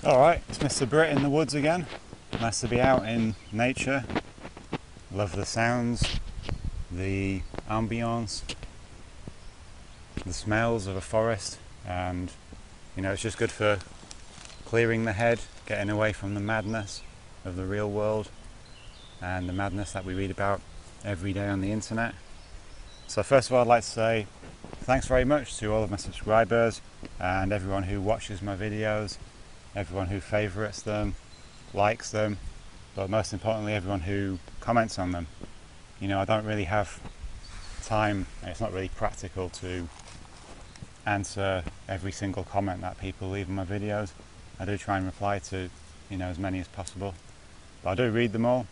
Alright, it's MistrBrit in the woods again. Nice to be out in nature. Love the sounds, the ambience, the smells of a forest, and it's just good for clearing the head, getting away from the madness of the real world and the madness that we read about every day on the internet. So first of all, I'd like to say thanks very much to all of my subscribers and everyone who watches my videos, everyone who favourites them, likes them, but most importantly everyone who comments on them. I don't really have time, and it's not really practical to answer every single comment that people leave in my videos. I do try and reply to as many as possible, but I do read them all,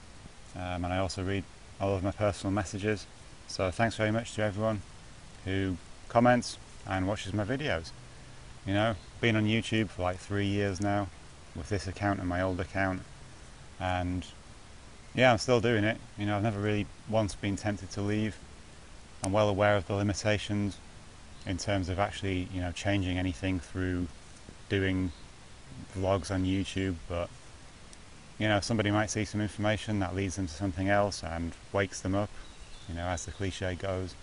and I also read all of my personal messages. So thanks very much to everyone who comments and watches my videos. Been on YouTube for like 3 years now with this account and my old account, and yeah, I'm still doing it. I've never really once been tempted to leave. I'm well aware of the limitations in terms of actually changing anything through doing vlogs on YouTube, but somebody might see some information that leads them to something else and wakes them up, as the cliche goes.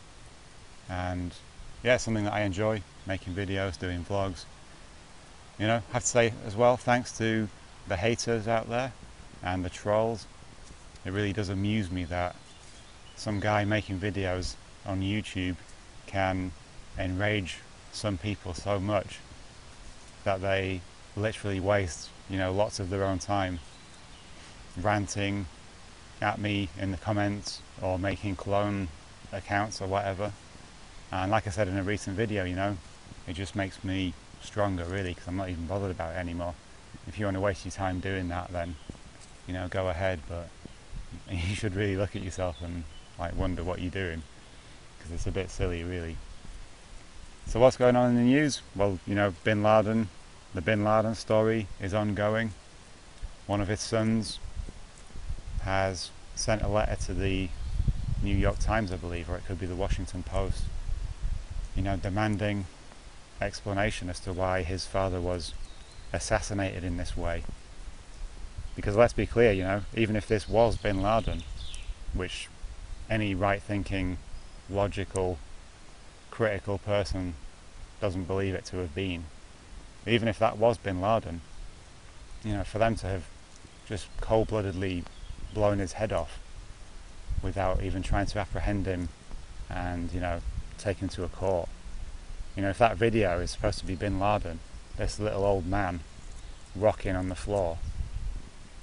And yeah, it's something that I enjoy, making videos, doing vlogs. Have to say as well, thanks to the haters out there and the trolls. It really does amuse me that some guy making videos on YouTube can enrage some people so much that they literally waste lots of their own time ranting at me in the comments or making clone accounts or whatever. And like I said in a recent video, it just makes me stronger really, because I'm not even bothered about it anymore. If you want to waste your time doing that, then go ahead, but you should really look at yourself and wonder what you're doing, because it's a bit silly really. So what's going on in the news? Well, Bin Laden, the Bin Laden story is ongoing. One of his sons has sent a letter to the New York Times, I believe, or it could be the Washington Post, demanding explanation as to why his father was assassinated in this way. Because let's be clear, even if this was Bin Laden, which any right-thinking, logical, critical person doesn't believe it to have been, even if that was Bin Laden, for them to have just cold-bloodedly blown his head off without even trying to apprehend him and take him to a court. If that video is supposed to be Bin Laden, this little old man rocking on the floor,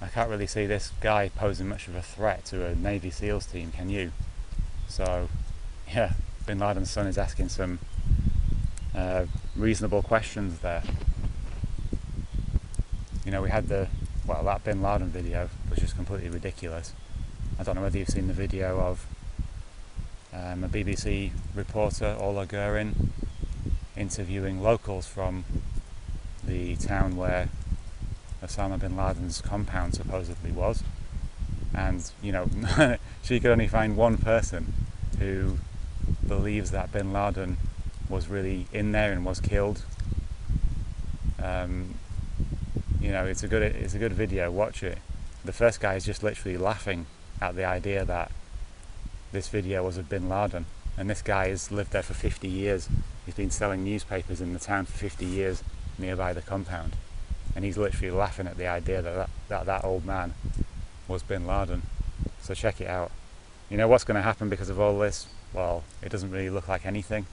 I can't really see this guy posing much of a threat to a Navy SEALs team, can you? So yeah, Bin Laden's son is asking some reasonable questions there. We had that Bin Laden video was just completely ridiculous. I don't know whether you've seen the video of a BBC reporter, Ola Gurin, interviewing locals from the town where Osama bin Laden's compound supposedly was, and she could only find one person who believes that Bin Laden was really in there and was killed. It's a good video, watch it. The first guy is just literally laughing at the idea that this video was of Bin Laden, and this guy has lived there for 50 years. He's been selling newspapers in the town for 50 years nearby the compound, and he's literally laughing at the idea that old man was Bin Laden. So check it out. What's going to happen because of all this? Well, it doesn't really look like anything,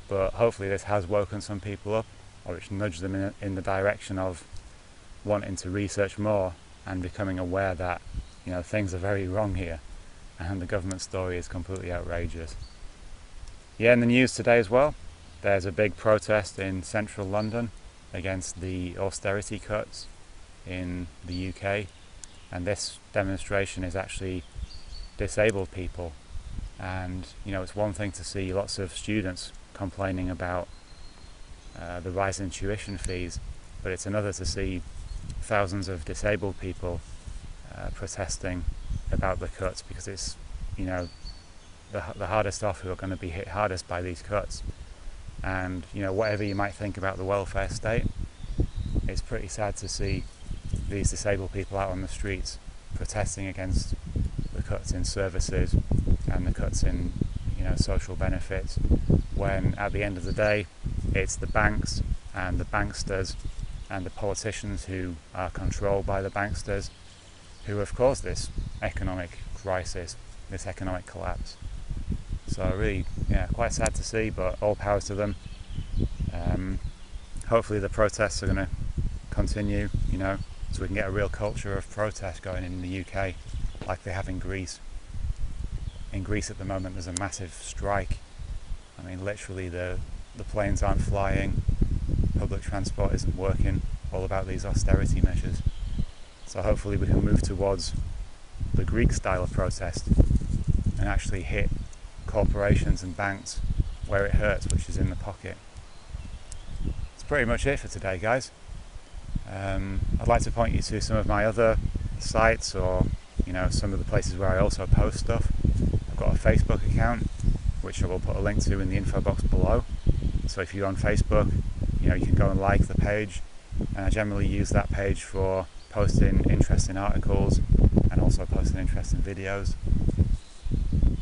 but hopefully this has woken some people up, or it's nudged them in the direction of wanting to research more and becoming aware that things are very wrong here, and the government story is completely outrageous. Yeah, in the news today as well, there's a big protest in central London against the austerity cuts in the UK, and this demonstration is actually disabled people. And it's one thing to see lots of students complaining about the rise in tuition fees, but it's another to see thousands of disabled people protesting about the cuts, because it's the hardest off who are going to be hit hardest by these cuts. And whatever you might think about the welfare state, it's pretty sad to see these disabled people out on the streets protesting against the cuts in services and the cuts in, social benefits, when at the end of the day it's the banks and the banksters and the politicians who are controlled by the banksters who have caused this economic crisis, this economic collapse. So really, quite sad to see, but all power to them. Hopefully the protests are going to continue, so we can get a real culture of protest going in the UK like they have in Greece. In Greece at the moment there's a massive strike. I mean, literally the planes aren't flying, public transport isn't working, all about these austerity measures. So hopefully we can move towards the Greek style of protest and actually hit corporations and banks where it hurts, which is in the pocket. That's pretty much it for today, guys. I'd like to point you to some of my other sites, or some of the places where I also post stuff. I've got a Facebook account which I will put a link to in the info box below. So if you're on Facebook, you can go and like the page, and I generally use that page for posting interesting articles and also posting interesting videos.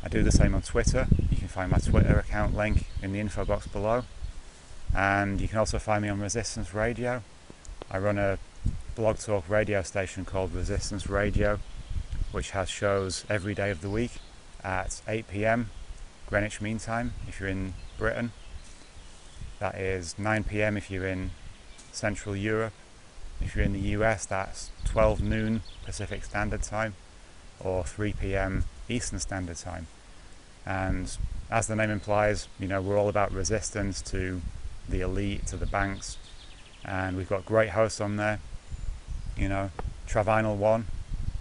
I do the same on Twitter. You can find my Twitter account link in the info box below, and you can also find me on Resistance Radio. I run a blog talk radio station called Resistance Radio, which has shows every day of the week at 8 PM Greenwich Mean Time if you're in Britain. That is 9 PM if you're in Central Europe. If you're in the US, that's 12 noon Pacific Standard Time or 3 PM Eastern Standard Time. And as the name implies, we're all about resistance to the elite, to the banks, and we've got great hosts on there. Travinal One,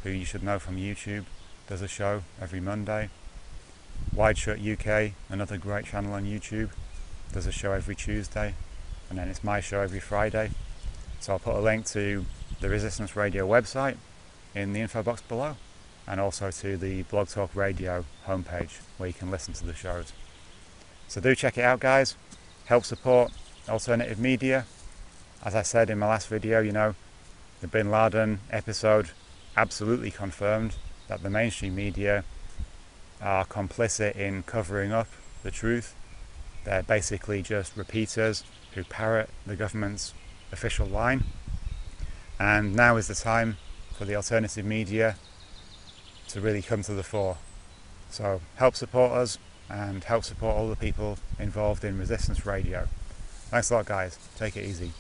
who you should know from YouTube, does a show every Monday. Wide Shut UK, another great channel on YouTube, does a show every Tuesday, and then it's my show every Friday. So I'll put a link to the Resistance Radio website in the info box below, and also to the Blog Talk Radio homepage where you can listen to the shows. So do check it out, guys. Help support alternative media. As I said in my last video, the Bin Laden episode absolutely confirmed that the mainstream media are complicit in covering up the truth. They're basically just repeaters who parrot the government's official line. And now is the time for the alternative media to really come to the fore. So help support us and help support all the people involved in Resistance Radio. Thanks a lot, guys. Take it easy.